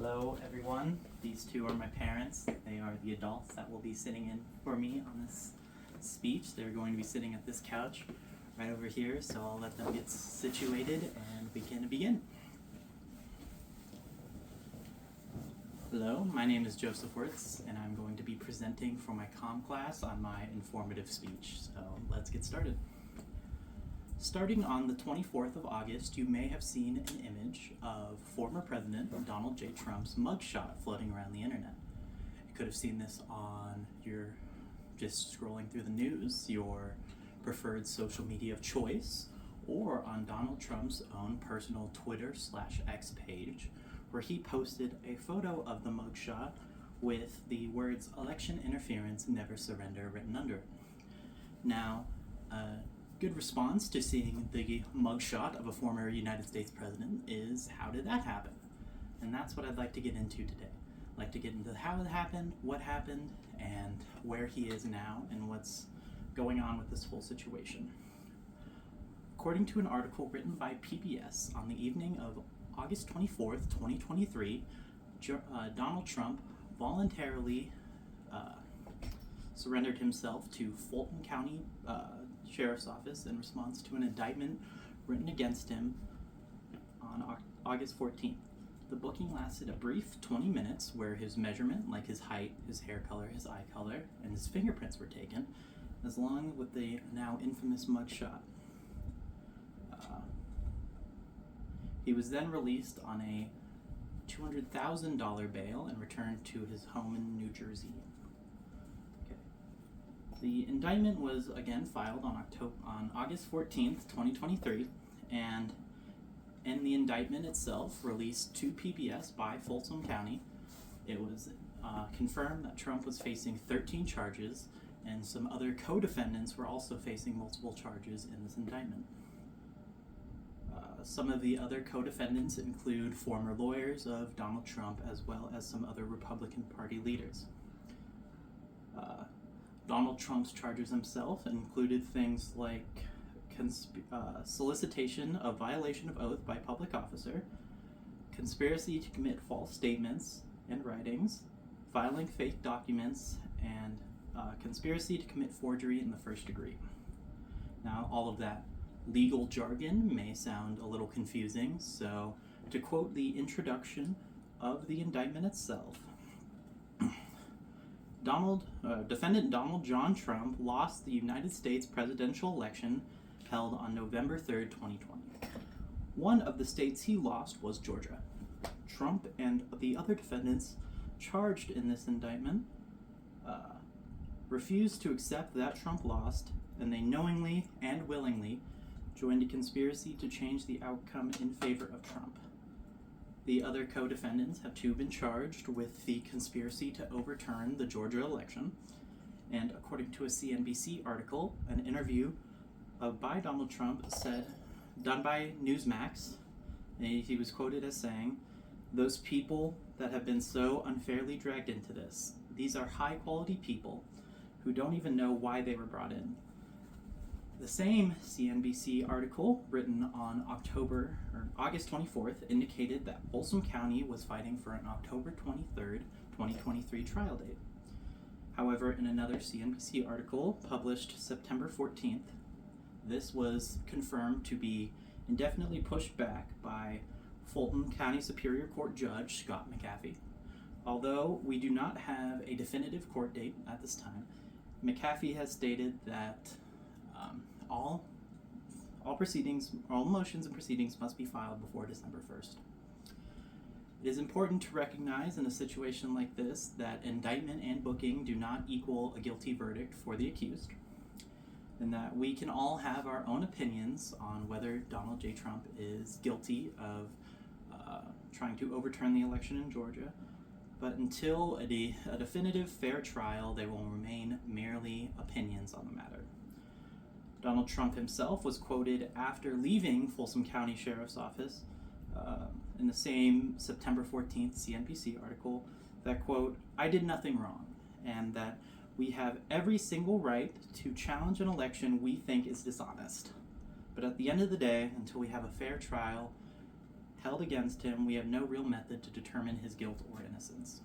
Hello everyone, these two are my parents. They are the adults that will be sitting in for me on this speech. They're going to be sitting at this couch right over here, so I'll let them get situated and we can begin. Hello, my name is Joseph Wirtz and I'm going to be presenting for my COM class on my informative speech, so let's get started. Starting on the 24th of August, you may have seen an image of former President Donald J. Trump's mugshot floating around the internet. You could have seen this on your, just scrolling through the news, your preferred social media of choice, or on Donald Trump's own personal Twitter/X page, where he posted a photo of the mugshot with the words "election interference, never surrender" written under it. Now, good response to seeing the mugshot of a former United States president is, how did that happen? And that's what I'd like to get into today. I'd like to get into how it happened, what happened, and where he is now, and what's going on with this whole situation. According to an article written by PBS on the evening of August 24th, 2023, Donald Trump voluntarily surrendered himself to Fulton County Sheriff's Office in response to an indictment written against him on August 14th. The booking lasted a brief 20 minutes where his measurement, like his height, his hair color, his eye color, and his fingerprints were taken, as long with the now infamous mugshot. He was then released on a $200,000 bail and returned to his home in New Jersey. The indictment was again filed on August 14th, 2023, and in the indictment itself, released to PBS by Fulton County, it was confirmed that Trump was facing 13 charges, and some other co-defendants were also facing multiple charges in this indictment. Some of the other co-defendants include former lawyers of Donald Trump, as well as some other Republican Party leaders. Donald Trump's charges himself included things like solicitation of violation of oath by public officer, conspiracy to commit false statements and writings, filing fake documents, and conspiracy to commit forgery in the first degree. Now, all of that legal jargon may sound a little confusing, so to quote the introduction of the indictment itself, Defendant Donald John Trump lost the United States presidential election held on November 3rd, 2020. One of the states he lost was Georgia. Trump and the other defendants charged in this indictment refused to accept that Trump lost, and they knowingly and willingly joined a conspiracy to change the outcome in favor of Trump. The other co-defendants have too been charged with the conspiracy to overturn the Georgia election, and according to a CNBC article, an interview by Donald Trump done by Newsmax, he was quoted as saying, "Those people that have been so unfairly dragged into this, these are high-quality people who don't even know why they were brought in." The same CNBC article, written on August 24th, indicated that Folsom County was fighting for an October 23rd, 2023 trial date. However, in another CNBC article published September 14th, this was confirmed to be indefinitely pushed back by Fulton County Superior Court Judge Scott McAfee. Although we do not have a definitive court date at this time, McAfee has stated that all motions and proceedings must be filed before December 1st. It is important to recognize in a situation like this that indictment and booking do not equal a guilty verdict for the accused, and that we can all have our own opinions on whether Donald J. Trump is guilty of trying to overturn the election in Georgia, but until a definitive fair trial, they will remain merely opinions on the matter. Donald Trump himself was quoted after leaving Folsom County Sheriff's Office in the same September 14th CNBC article that, quote, "I did nothing wrong, and that we have every single right to challenge an election we think is dishonest. But at the end of the day, until we have a fair trial, held against him, we have no real method to determine his guilt or innocence.